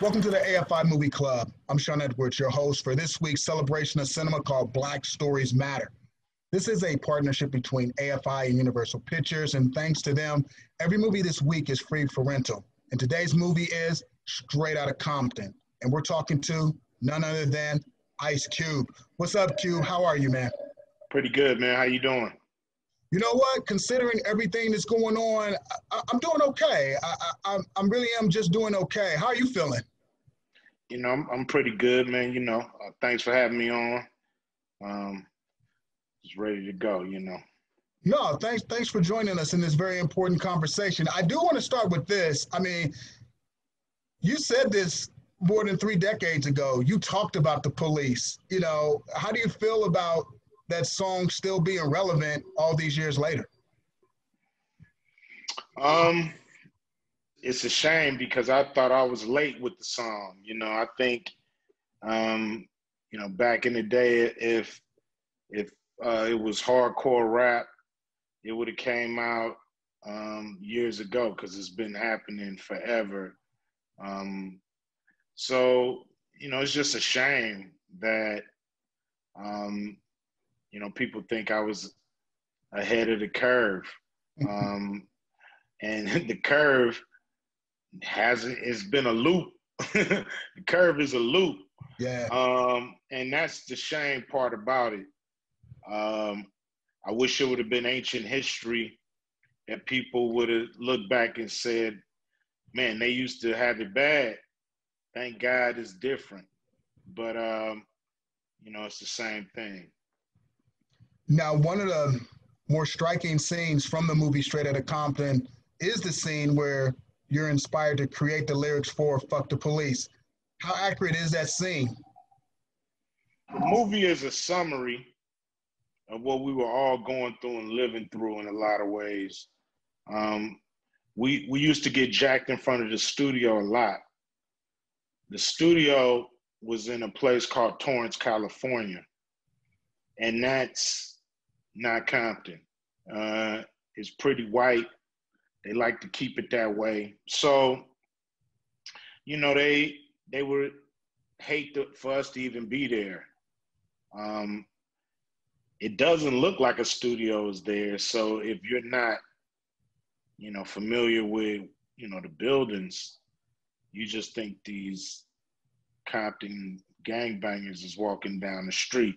Welcome to the AFI Movie Club. I'm Shawn Edwards, your host for this week's celebration of cinema called Black Stories Matter. This is a partnership between AFI and Universal Pictures, and thanks to them, every movie this week is free for rental. And today's movie is Straight Outta Compton, and we're talking to none other than Ice Cube. What's up, Cube? How are you, man? Pretty good, man. How you doing? You know what? Considering everything that's going on, I'm doing okay. I'm really am just doing okay. How are you feeling? You know, I'm pretty good, man. You know, thanks for having me on. Just ready to go, you know. No, thanks for joining us in this very important conversation. I do want to start with this. I mean, you said this more than 3 decades ago. You talked about the police. You know, how do you feel about that song still being relevant all these years later? It's a shame because I thought I was late with the song. You know, I think, you know, back in the day, if it was hardcore rap, it would have came out years ago because it's been happening forever. So, you know, it's just a shame that, you know, people think I was ahead of the curve. And the curve it's been a loop. The curve is a loop. Yeah. And that's the shame part about it. I wish it would have been ancient history that people would have looked back and said, man, they used to have it bad. Thank God it's different. But, you know, it's the same thing. Now, one of the more striking scenes from the movie Straight Outta Compton is the scene where you're inspired to create the lyrics for Fuck the Police. How accurate is that scene? The movie is a summary of what we were all going through and living through in a lot of ways. We used to get jacked in front of the studio a lot. The studio was in a place called Torrance, California, and that's not Compton. It's pretty white. They like to keep it that way. So, you know, they would hate for us to even be there. It doesn't look like a studio is there. So if you're not, you know, familiar with, you know, the buildings, you just think these Compton gangbangers is walking down the street.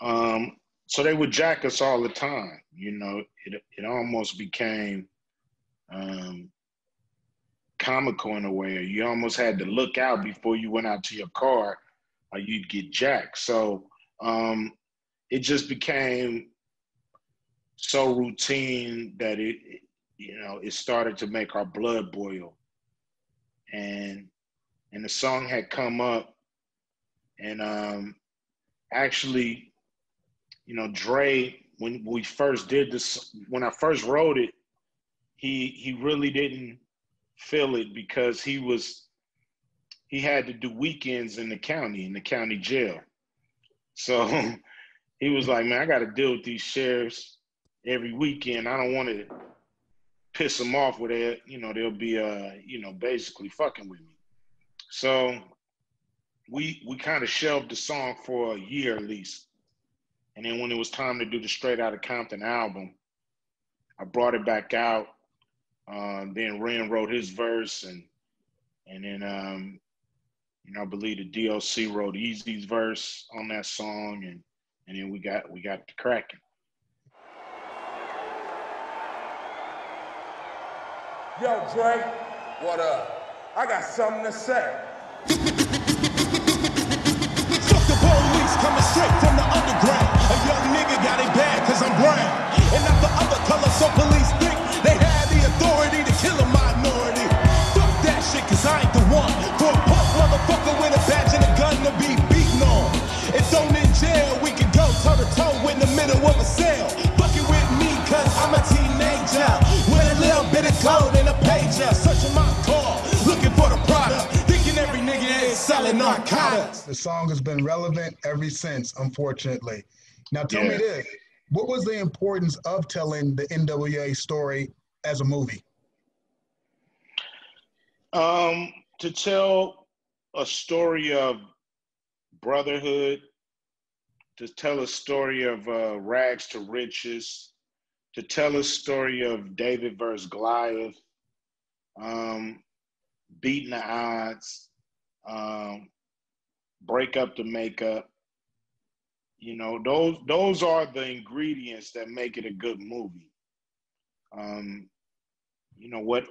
So they would jack us all the time. You know, it almost became comical in a way. You almost had to look out before you went out to your car or you'd get jacked. So it just became so routine that it, you know, it started to make our blood boil. And the song had come up, and actually, you know, Dre, when we first did this, when I first wrote it, he really didn't feel it because he had to do weekends in the county jail. So he was like, man, I got to deal with these sheriffs every weekend. I don't want to piss them off with it. You know, they'll be, you know, basically fucking with me. So we kind of shelved the song for a year at least. And then when it was time to do the Straight Outta Compton album, I brought it back out. Then Ren wrote his verse, and then you know, I believe the DLC wrote Easy's verse on that song, and then we got the cracking. Yo, Dre, what up? I got something to say. Fuck the police coming straight from the underground. A young nigga got it bad cause I'm brown. And not the other color, so police think they have the authority to kill a minority. Fuck that shit cause I ain't the one for a punk motherfucker with a badge and a gun to be beaten on. And thrown in jail, we could go toe to toe in the middle of a cell. Fuck it with me cause I'm a teenager with a little bit of gold in a pager. Searching my car, looking for the product. Thinking every nigga is selling narcotics. The song has been relevant ever since, unfortunately. Now tell me this, what was the importance of telling the NWA story as a movie? to tell a story of brotherhood, to tell a story of rags to riches, to tell a story of David versus Goliath, beating the odds, break up the makeup. You know, those are the ingredients that make it a good movie. You know, what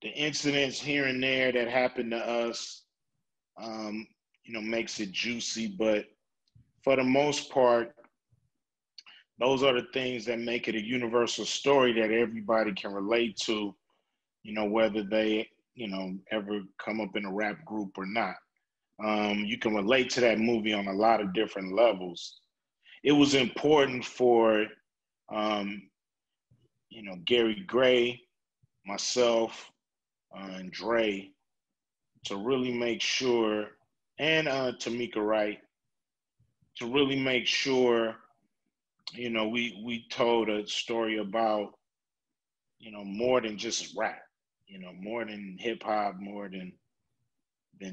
the incidents here and there that happen to us, you know, makes it juicy. But for the most part, those are the things that make it a universal story that everybody can relate to, you know, whether they, you know, ever come up in a rap group or not. You can relate to that movie on a lot of different levels. It was important for, you know, Gary Gray, myself, and Dre to really make sure, and Tamika Wright, to really make sure, you know, we told a story about, you know, more than just rap, you know, more than hip hop, more than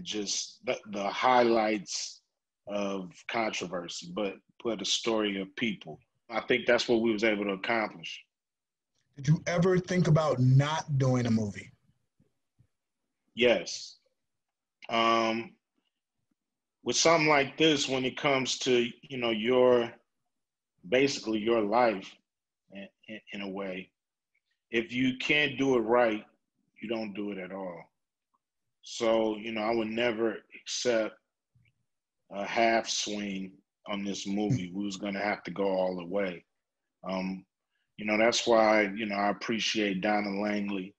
just the highlights of controversy, but a story of people. I think that's what we was able to accomplish. Did you ever think about not doing a movie? Yes. With something like this, when it comes to, you know, basically your life in a way, if you can't do it right, you don't do it at all. So, you know, I would never accept a half swing on this movie. We was gonna have to go all the way. You know, that's why, you know, I appreciate Donna Langley,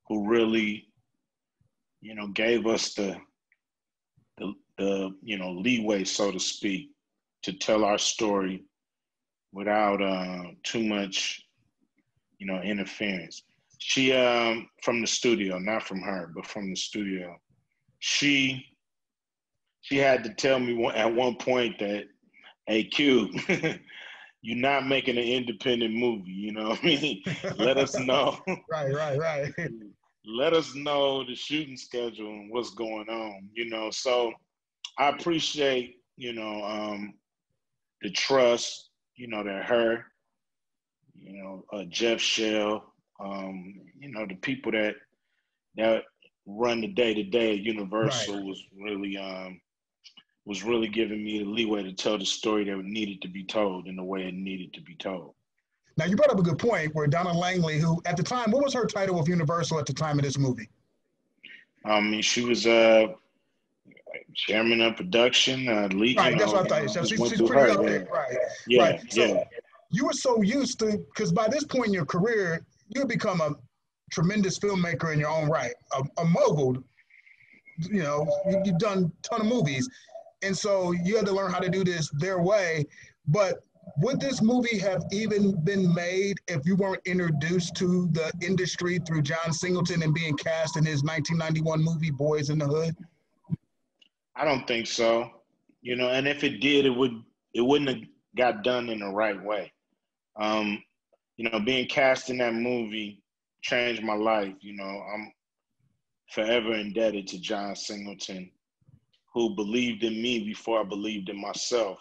who really, you know, gave us the you know, leeway, so to speak, to tell our story without too much, you know, interference. She, from the studio, not from her, but from the studio, she had to tell me at one point that, hey, Q, you're not making an independent movie, you know what I mean? Let us know. Right. Let us know the shooting schedule and what's going on, you know? So I appreciate, you know, the trust, you know, that her, you know, Jeff Shell, you know, the people that run the day-to-day at Universal Right. was really giving me the leeway to tell the story that needed to be told in the way it needed to be told. Now, you brought up a good point where Donna Langley, who at the time, what was her title with Universal at the time of this movie? She was chairman of production, lead, Right, you know, that's what I thought. So went she's through pretty her, up yeah. there, right? Yeah, Right. So yeah. you were so used to, because by this point in your career, you had become a tremendous filmmaker in your own right, a mogul. You know, you've done a ton of movies, and so you had to learn how to do this their way. But would this movie have even been made if you weren't introduced to the industry through John Singleton and being cast in his 1991 movie Boys in the Hood? I don't think so. You know, and if it did, it wouldn't have got done in the right way. You know, being cast in that movie changed my life. You know, I'm forever indebted to John Singleton, who believed in me before I believed in myself.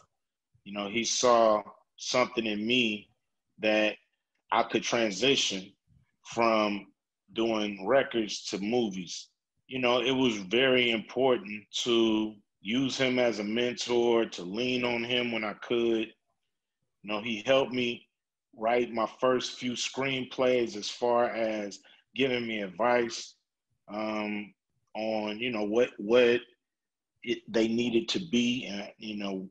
You know, he saw something in me that I could transition from doing records to movies. You know, it was very important to use him as a mentor, to lean on him when I could. You know, he helped me write my first few screenplays as far as giving me advice on, you know, what they needed to be, and, you know,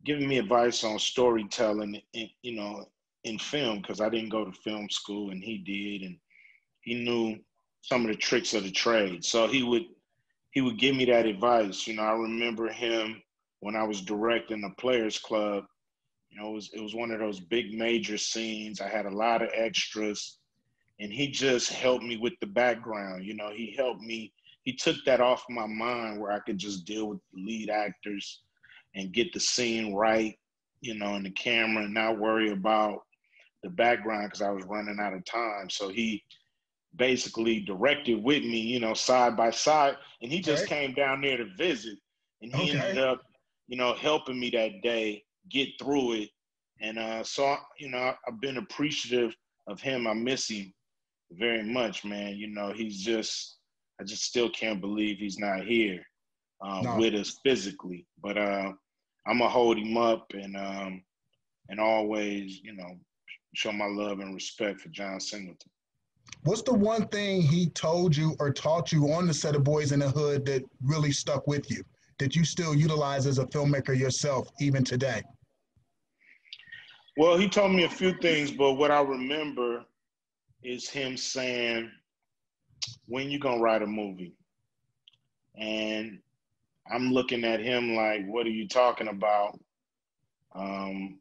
giving me advice on storytelling, you know, in film, because I didn't go to film school and he did, and he knew some of the tricks of the trade. So he would give me that advice. You know, I remember him when I was directing the Players Club. You know, it was one of those big major scenes. I had a lot of extras, and he just helped me with the background. You know, he helped me. He took that off my mind where I could just deal with the lead actors and get the scene right, you know, and the camera, and not worry about the background because I was running out of time. So he basically directed with me, you know, side by side. And he just Okay. came down there to visit, and he Okay. ended up, you know, helping me that day get through it. And so, you know, I've been appreciative of him. I miss him very much, man. You know, he's just, I just still can't believe he's not here No. with us physically. But I'm gonna hold him up and always, you know, show my love and respect for John Singleton. What's the one thing he told you or taught you on the set of Boys in the Hood that really stuck with you, that you still utilize as a filmmaker yourself even today? Well, he told me a few things, but what I remember is him saying, when you gonna write a movie? And I'm looking at him like, what are you talking about? I'm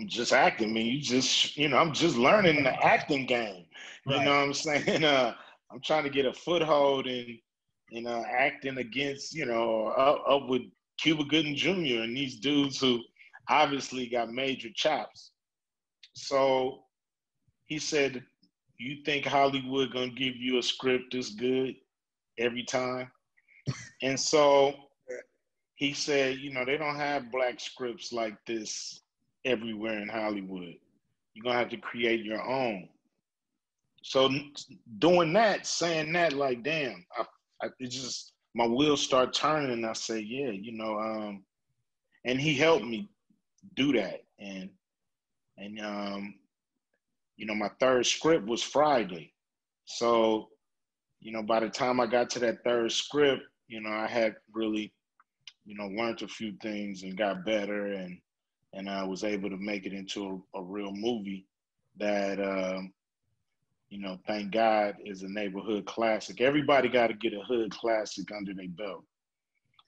just acting, man. You just, you know, I'm just learning the acting game. You Right. know what I'm saying? I'm trying to get a foothold in acting against, you know, up with Cuba Gooding Jr. and these dudes who obviously got major chops. So he said, you think Hollywood gonna give you a script this good every time? And so he said, you know, they don't have black scripts like this everywhere in Hollywood. You're gonna have to create your own. So doing that, saying that, like, damn, it just, my wheels start turning, and I say, yeah, you know, and he helped me do that. And you know, my third script was Friday. So, you know, by the time I got to that third script, you know, I had really, you know, learned a few things and got better, and I was able to make it into a real movie that, you know, thank God is a neighborhood classic. Everybody got to get a hood classic under their belt.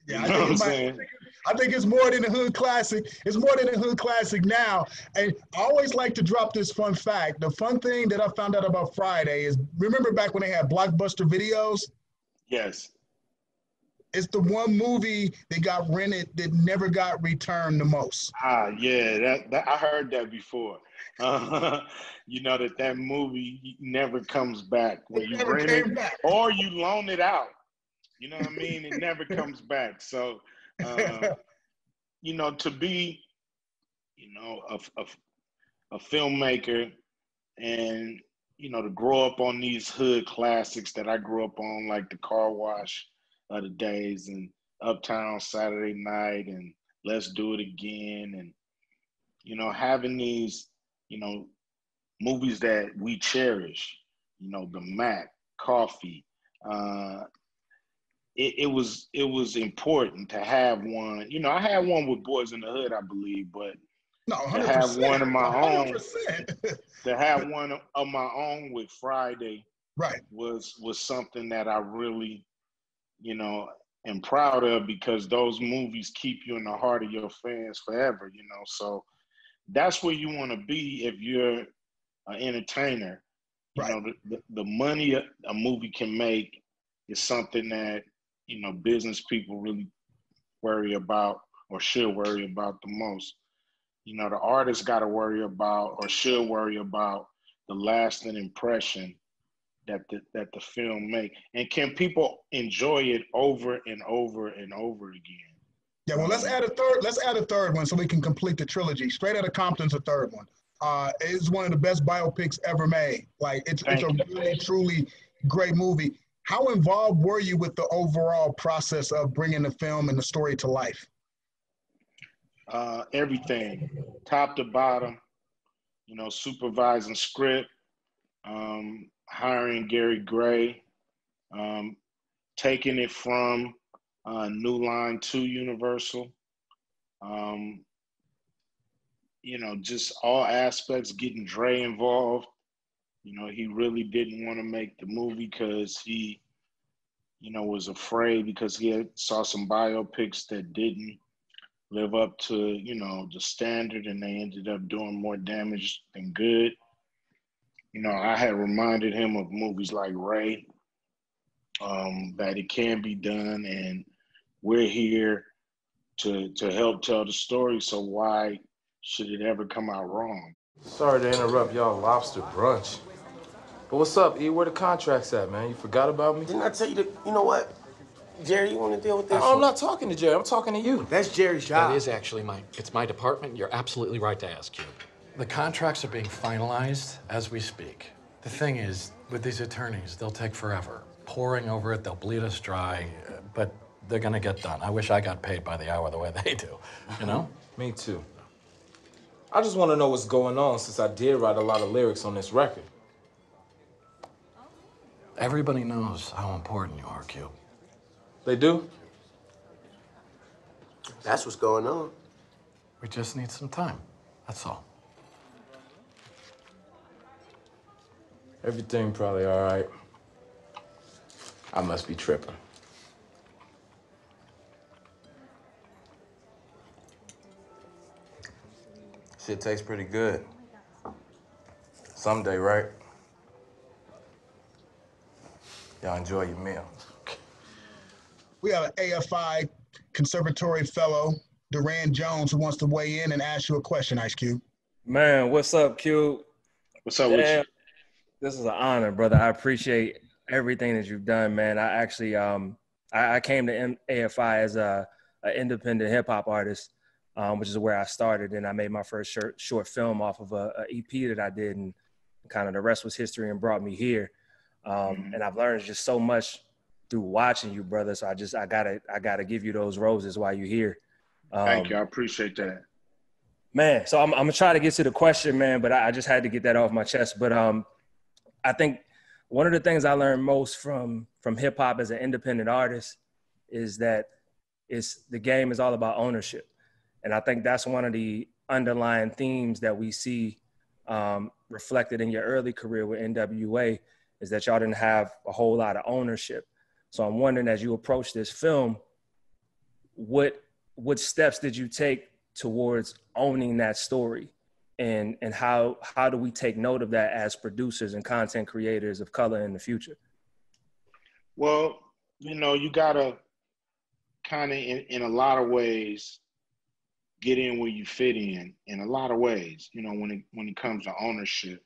Yeah, You know what I'm saying? I think it's more than a hood classic. It's more than a hood classic now. And I always like to drop this fun fact. The fun thing that I found out about Friday is, remember back when they had Blockbuster videos? Yes. It's the one movie that got rented that never got returned the most. Yeah, that I heard that before. You know, that movie never comes back when It you never rent it came back. or you loan it out. You know what I mean? It never comes back. So, you know, to be, you know, a filmmaker and, you know, to grow up on these hood classics that I grew up on, like The Car Wash of the days and Uptown Saturday Night and Let's Do It Again, and, you know, having these, you know, movies that we cherish, you know, The Mac, Coffee. It was important to have one. You know, I had one with Boys in the Hood, I believe, but No, to have one 100%. of my own, 100%. to have one of my own with Friday Right. was something that I really, you know, am proud of, because those movies keep you in the heart of your fans forever, you know. So that's where you want to be if you're an entertainer. You Right. know, the money a movie can make is something that, you know, business people really worry about or should worry about the most. You know, the artist got to worry about or should worry about the lasting impression that the film make, and can people enjoy it over and over and over again. Yeah, well, let's add a third. Let's add a third one so we can complete the trilogy. Straight Outta Compton's a third one. It's one of the best biopics ever made. Like, it's a really, truly great movie. How involved were you with the overall process of bringing the film and the story to life? Everything, top to bottom, you know, supervising script, hiring Gary Gray, taking it from New Line to Universal, you know, just all aspects, getting Dre involved. You know, he really didn't want to make the movie because he, you know, was afraid, because he had saw some biopics that didn't live up to, you know, the standard, and they ended up doing more damage than good. You know, I had reminded him of movies like Ray, that it can be done, and we're here to help tell the story. So why should it ever come out wrong? Sorry to interrupt y'all lobster brunch, But what's up, E? Where the contracts at, man? You forgot about me? Didn't I tell you that, you know what? Jerry, you want to deal with this? No, I'm not talking to Jerry. I'm talking to you. That's Jerry's job. That is actually it's my department. You're absolutely right to ask, Cube. The contracts are being finalized as we speak. The thing is, with these attorneys, they'll take forever. Poring over it, they'll bleed us dry, but they're gonna get done. I wish I got paid by the hour the way they do, you know? Me too. I just want to know what's going on since I did write a lot of lyrics on this record. Everybody knows how important you are, Cube. They do? That's what's going on. We just need some time, that's all. Everything probably all right. I must be tripping. Shit tastes pretty good. Someday, right? Y'all enjoy your meal. We have an AFI Conservatory Fellow, Duran Jones, who wants to weigh in and ask you a question, Ice Cube. Man, what's up, Q? What's up with you? This is an honor, brother. I appreciate everything that you've done, man. I actually, I came to AFI as an independent hip hop artist, which is where I started, and I made my first short film off of a EP that I did, and kind of the rest was history and brought me here. And I've learned just so much through watching you, brother. So I gotta give you those roses while you're here. Thank you. I appreciate that. Man, so I'm gonna try to get to the question, man, but I just had to get that off my chest. But I think one of the things I learned most from hip hop as an independent artist is that the game is all about ownership. And I think that's one of the underlying themes that we see reflected in your early career with NWA, is that y'all didn't have a whole lot of ownership. So I'm wondering, as you approach this film, what steps did you take towards owning that story? And how do we take note of that as producers and content creators of color in the future? Well, you gotta kind of, in a lot of ways, get in where you fit in a lot of ways. When it comes to ownership,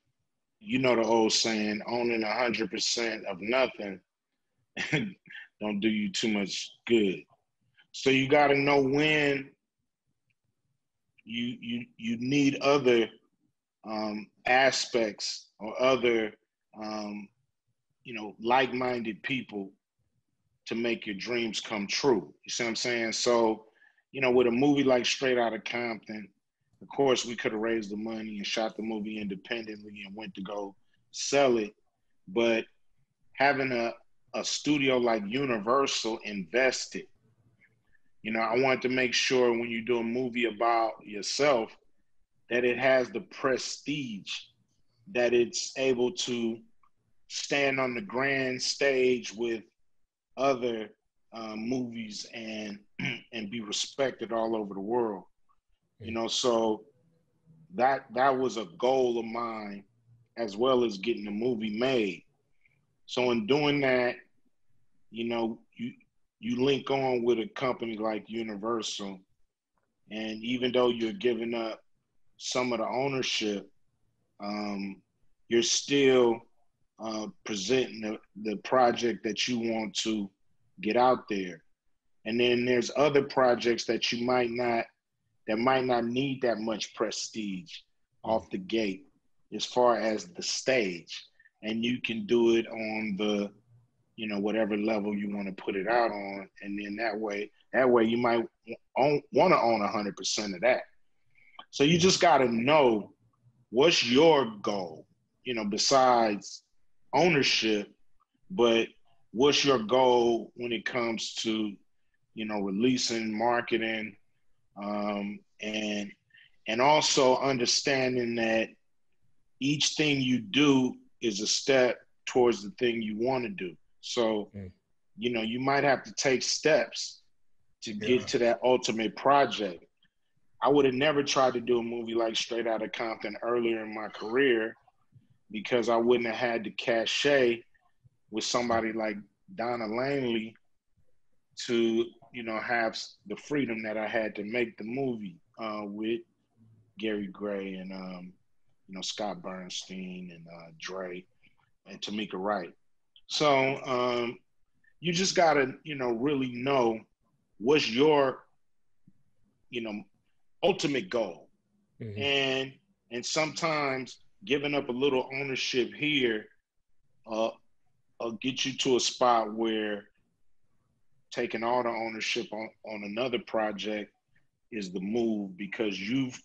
the old saying, owning 100% of nothing don't do you too much good. So you got to know when you need other aspects or other like-minded people to make your dreams come true. You see what I'm saying? So, with a movie like Straight Outta Compton, of course, we could have raised the money and shot the movie independently and went to go sell it. But having a studio like Universal invested, I wanted to make sure when you do a movie about yourself that it has the prestige, that it's able to stand on the grand stage with other movies and be respected all over the world. So that was a goal of mine, as well as getting the movie made. So in doing that, you link on with a company like Universal, and even though you're giving up some of the ownership, you're still presenting the project that you want to get out there. And then there's other projects that might not need that much prestige off the gate as far as the stage. And you can do it on the, whatever level you want to put it out on. And then that way you might want to own 100% of that. So you just got to know what's your goal, besides ownership, but what's your goal when it comes to, releasing, marketing, and also understanding that each thing you do is a step towards the thing you want to do. So, you might have to take steps to get to that ultimate project. I would have never tried to do a movie like Straight Outta Compton earlier in my career, because I wouldn't have had the cachet with somebody like Donna Langley to, have the freedom that I had to make the movie with Gary Gray and, Scott Bernstein and Dre. and Tamika Wright. So you just gotta, really know what's your, ultimate goal. And sometimes giving up a little ownership here will get you to a spot where taking all the ownership on another project is the move, because you've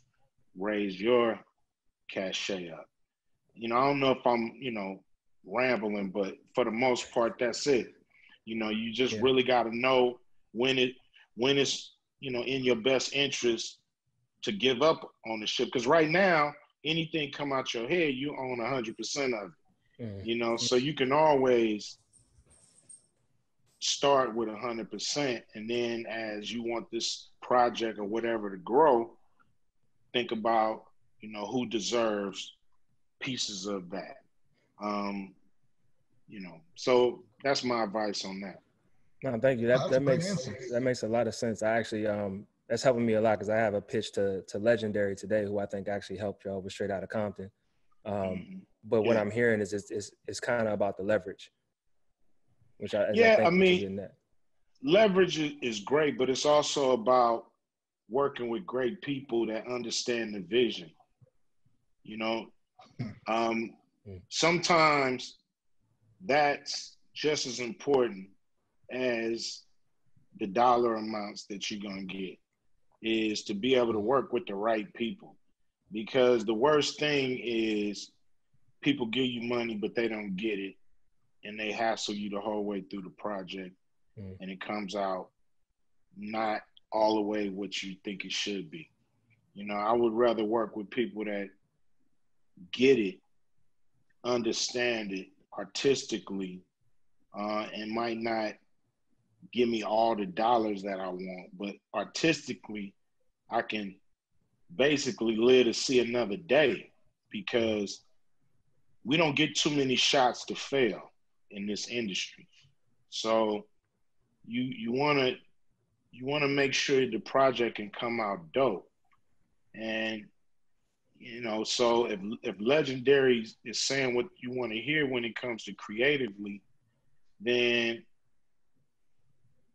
raised your cachet up. I don't know if I'm, rambling, but for the most part, that's it. You just really got to know when it's, in your best interest to give up ownership. Because right now, anything come out your head, you own 100% of it. So you can always start with 100%, and then as you want this project or whatever to grow, think about, who deserves pieces of that. So that's my advice on that. No, thank you. That makes a lot of sense. I actually that's helping me a lot, because I have a pitch to Legendary today, who I think actually helped y'all with Straight Outta Compton. But what I'm hearing is it's kind of about the leverage, which I mean, leverage is great, but it's also about working with great people that understand the vision. Sometimes that's just as important as the dollar amounts that you're going to get, is to be able to work with the right people. Because the worst thing is people give you money, but they don't get it, and they hassle you the whole way through the project, and it comes out not all the way what you think it should be. I would rather work with people that get it, understand it artistically, and might not give me all the dollars that I want, but artistically, I can basically live to see another day, because we don't get too many shots to fail in this industry. So you want to make sure the project can come out dope. And so if Legendary is saying what you want to hear when it comes to creatively, then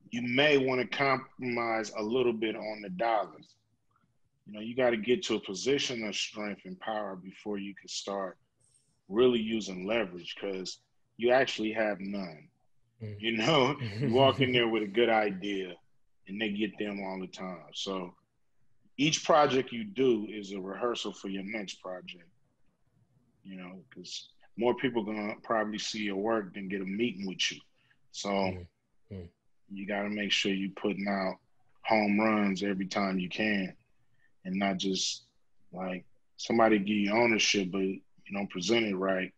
you may want to compromise a little bit on the dollars. You got to get to a position of strength and power before you can start really using leverage, because you actually have none. You walk in there with a good idea and they get them all the time. So each project you do is a rehearsal for your next project, because more people are going to probably see your work than get a meeting with you. So you got to make sure you're putting out home runs every time you can, and not just like somebody give you ownership, but you don't present it right.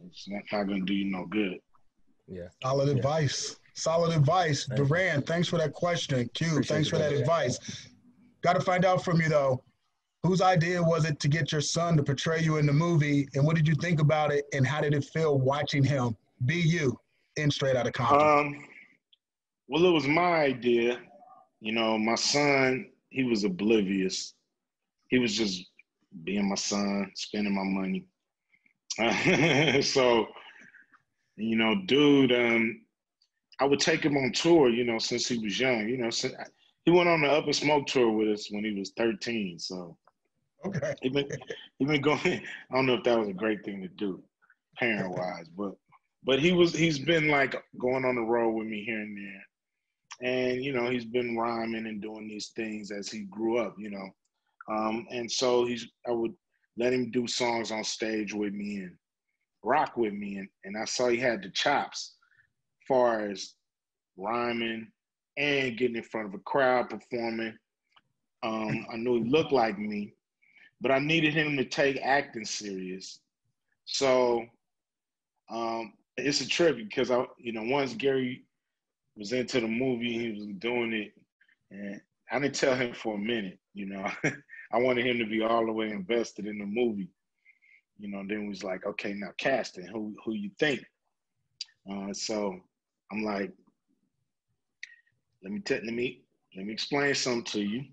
It's not going to do you no good. Yeah. Solid advice. Solid advice. Duran, thanks for that question. Q, thanks for that advice. Got to find out from you, though, whose idea was it to get your son to portray you in the movie, and what did you think about it, and how did it feel watching him be you in Straight Outta Compton? Well, it was my idea. My son, he was oblivious. He was just being my son, spending my money. So, dude, I would take him on tour, since he was young. He went on the Up and Smoke tour with us when he was 13. So, okay, he been going. I don't know if that was a great thing to do, parent-wise, but he's been like going on the road with me here and there, and he's been rhyming and doing these things as he grew up, and so I would let him do songs on stage with me and rock with me, and I saw he had the chops as far as rhyming and getting in front of a crowd performing. I knew he looked like me, but I needed him to take acting serious. So it's a trip, because once Gary was into the movie, he was doing it, and I didn't tell him for a minute. I wanted him to be all the way invested in the movie. Then we was like, okay, now casting, who you think? So I'm like, let me explain something to you.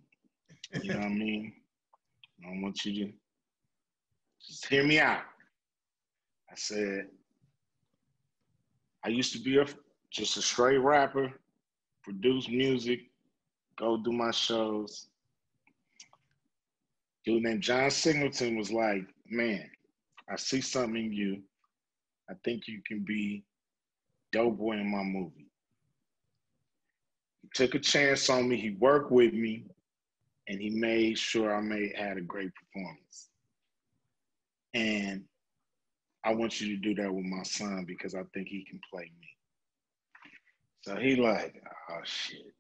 You know what I mean? I want you to just hear me out. I said, I used to be just a straight rapper, produce music, go do my shows. Dude named John Singleton was like, man, I see something in you. I think you can be dope boy in my movie. He took a chance on me. He worked with me, and he made sure I had a great performance. And I want you to do that with my son because I think he can play me. So he like, oh shit.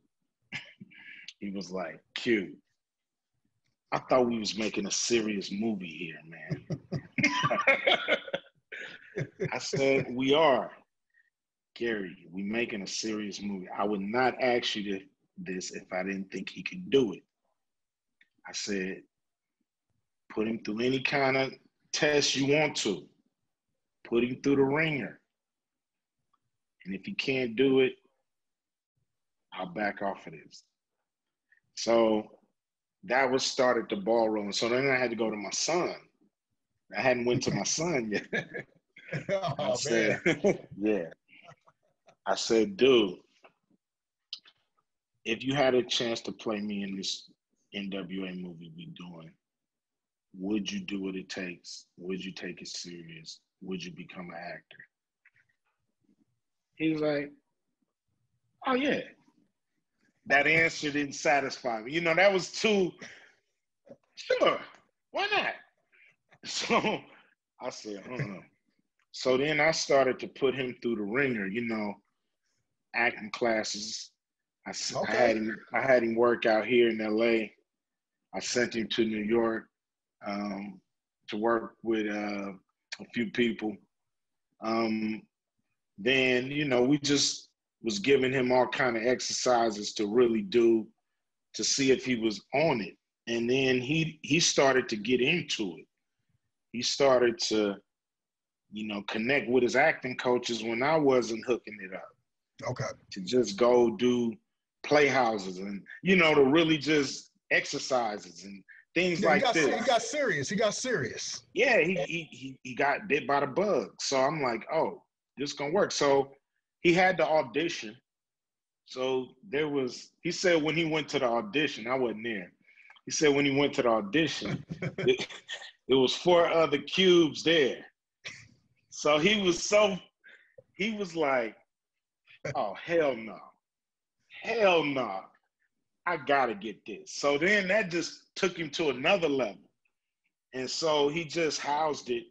He was like, Q, I thought we was making a serious movie here, man. I said, we are. Gary, we making a serious movie. I would not ask you this if I didn't think he could do it. I said, put him through any kind of test you want to. Put him through the ringer. And if he can't do it, I'll back off of this. So that was started the ball rolling. So then I had to go to my son. I hadn't went to my son yet. Oh, I said, yeah. I said, dude, if you had a chance to play me in this NWA movie we doing, would you do what it takes? Would you take it serious? Would you become an actor? He was like, oh, yeah. That answer didn't satisfy me. You know, that was too, sure, why not? So I said, So then I started to put him through the ringer, you know, acting classes. I had him work out here in LA. I sent him to New York to work with a few people. Then, you know, we just was giving him all kind of exercises to really do to see if he was on it. And then he started to get into it. He started to, you know, connect with his acting coaches when I wasn't hooking it up. Okay. To just go do playhouses and, you know, to really just exercises and things like this. He got serious. He got serious. Yeah, he got bit by the bug. So I'm like, oh, this gonna work. So he had the audition. So he said when he went to the audition, I wasn't there. He said when he went to the audition, there was 4 other cubes there. So he was like, oh, hell no. Hell no. I gotta get this. So then that just took him to another level. And so he just housed it.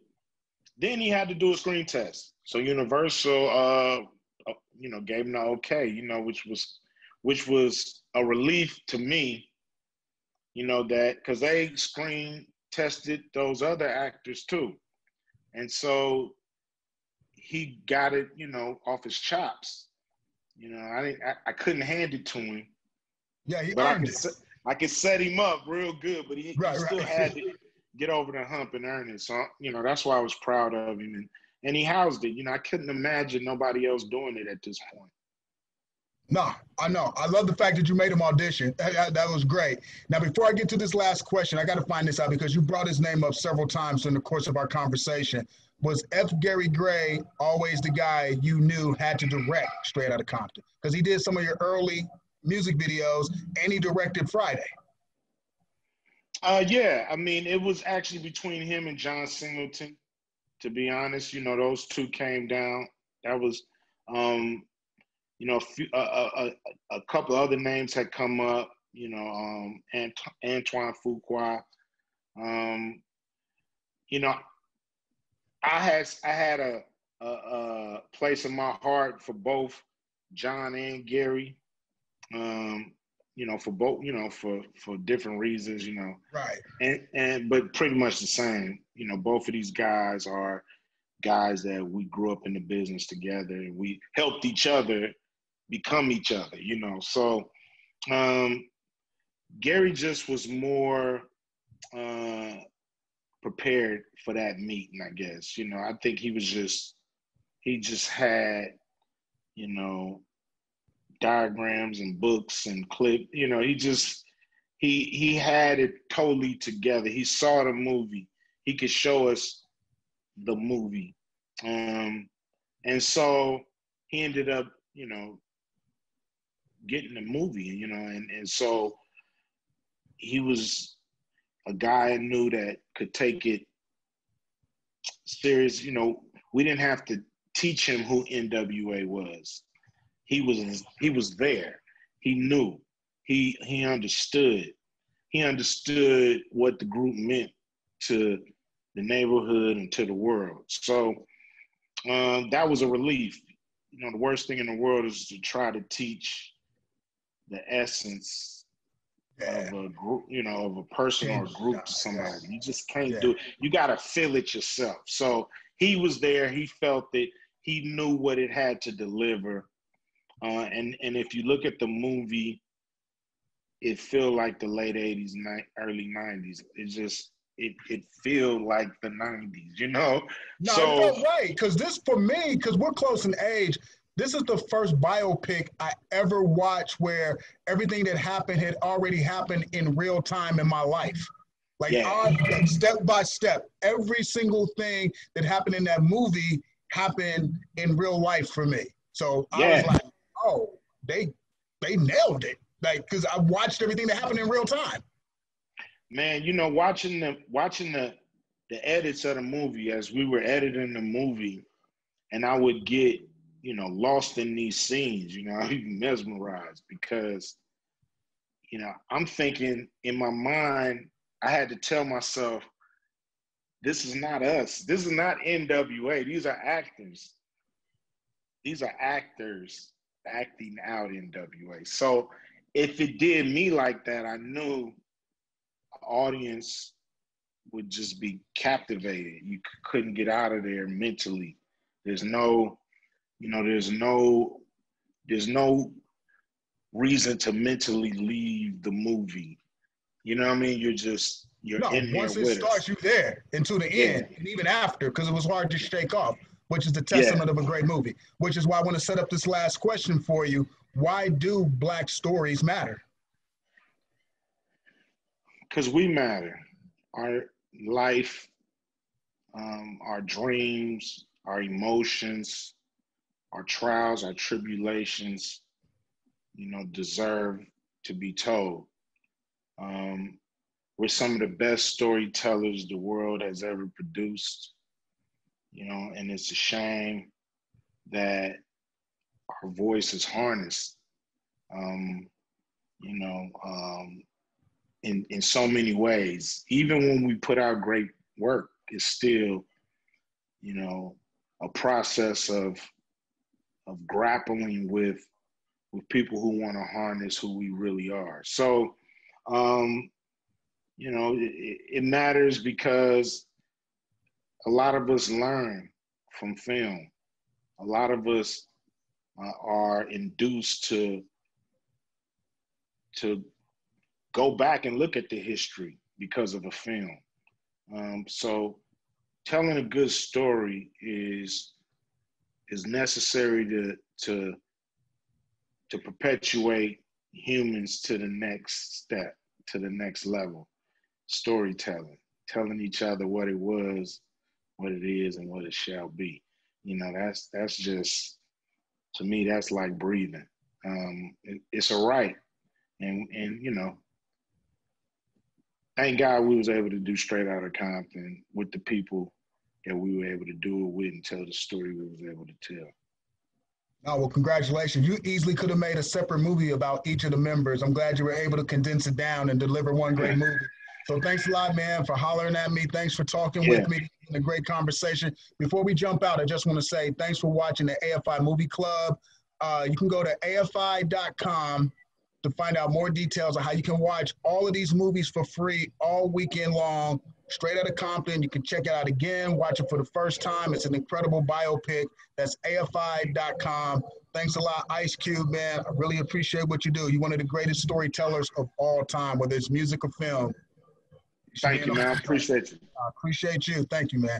Then he had to do a screen test. So Universal, you know, gave him the okay, you know, which was a relief to me, you know, that because they screen tested those other actors too. And so he got it, you know, off his chops. You know, I couldn't hand it to him. Yeah, he but earned it. I could set him up real good, but he still had to get over the hump and earn it. So, you know, that's why I was proud of him. And he housed it. You know, I couldn't imagine nobody else doing it at this point. No, I know. I love the fact that you made him audition. That was great. Now, before I get to this last question, I got to find this out because you brought his name up several times in the course of our conversation. Was F. Gary Gray always the guy you knew had to direct Straight Outta Compton? Because he did some of your early music videos and he directed Friday. Yeah, I mean, it was actually between him and John Singleton, to be honest. You know, those two came down. That was, you know, a couple of other names had come up, you know, Antoine Fuqua. You know, I had a place in my heart for both John and Gary. You know, for both, you know, for different reasons, you know. Right. But pretty much the same. You know, both of these guys are guys that we grew up in the business together and we helped each other become each other, you know. So Gary just was more prepared for that meeting, I guess. You know, I think he just had, you know, diagrams and books and clip, you know, he had it totally together. He saw the movie. He could show us the movie. And so he ended up, getting the movie, and so he was a guy I knew that could take it serious. We didn't have to teach him who NWA was. He was there. He knew. He understood. He understood what the group meant to the neighborhood and to the world. So that was a relief. The worst thing in the world is to try to teach the essence of a group, of a person or a group to somebody. You just can't do it. You got to feel it yourself. So he was there. He felt it. He knew what it had to deliver. And if you look at the movie, it feel like the late 80s, early 90s. It feel like the 90s, No, So, it felt right, because this, for me, because we're close in age, this is the first biopic I ever watched where everything that happened had already happened in real time in my life. Like, step by step, every single thing that happened in that movie happened in real life for me. So I was like, oh, they nailed it. Like, because I watched everything that happened in real time. Man, watching the edits of the movie as we were editing the movie, and I would get, lost in these scenes, I'd be mesmerized because, I'm thinking in my mind, I had to tell myself, this is not us. This is not NWA. These are actors. These are actors acting out NWA. So if it did me like that, I knew the audience would just be captivated. You couldn't get out of there mentally. There's no reason to mentally leave the movie. You know what I mean? You're in there once it with starts, us. you're there until the end, and even after, because it was hard to shake off, which is the testament of a great movie. Which is why I want to set up this last question for you. Why do Black stories matter? Because we matter. Our life, our dreams, our emotions, our trials, our tribulations, deserve to be told. We're some of the best storytellers the world has ever produced, and it's a shame that our voice is harnessed, in so many ways. Even when we put out great work, it's still, a process of grappling with people who want to harness who we really are. So, it matters because a lot of us learn from film. A lot of us are induced to go back and look at the history because of a film. So telling a good story is necessary to perpetuate humans to the next step, to the next level. Storytelling, telling each other what it was, what it is, and what it shall be. That's just, to me, that's like breathing. It's a right. And thank God we was able to do Straight Outta Compton with the people that we were able to do it with and tell the story we was able to tell. Oh, well, congratulations. You easily could have made a separate movie about each of the members. I'm glad you were able to condense it down and deliver one great movie. So thanks a lot, man, for hollering at me. Thanks for talking with me. It's been a great conversation. Before we jump out, I just want to say thanks for watching the AFI Movie Club. You can go to AFI.com to find out more details on how you can watch all of these movies for free all weekend long. Straight Outta Compton. You can check it out again, watch it for the first time. It's an incredible biopic. That's AFI.com. Thanks a lot, Ice Cube, man. I really appreciate what you do. You're one of the greatest storytellers of all time, whether it's music or film. Thank you, man. I appreciate you. I appreciate you. Thank you, man.